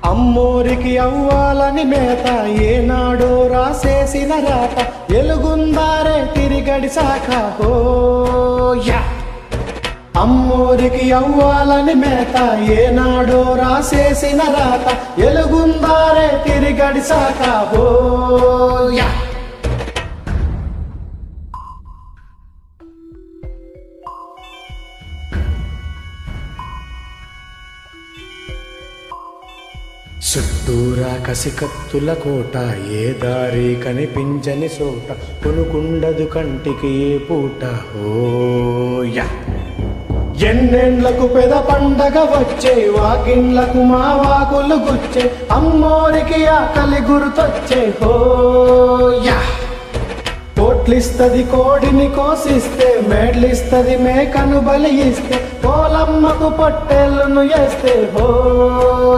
అమ్మోరికి అవ్వాలని మేత ఏనాడో రాసేసిన రాత ఎలుగుందారే తిరిగడిసాక హోయా. అమ్మోరికి అవ్వాలని మేత ఏనాడో రాసేసిన రాత ఎలుగుందారే తిరిగడిసాక హోయా. చుట్టూరా కసికత్తుల కోట, ఏ దారి కనిపించని చోట, కొనుకుండదు కంటికి ఏ పూట ఓయా. ఎన్నెండ్లకు పెద పండగ వచ్చే, వాకిండ్లకు మా వాకులు గుచ్చే, అమ్మోరికి ఆకలి గుర్తొచ్చే హోయా. కోట్లిస్తది కోడిని కోసిస్తే, మేడ్లిస్తది మేకను బలి ఇస్తే, పోలమ్మకు పొట్టేళ్ళను వేస్తే హో.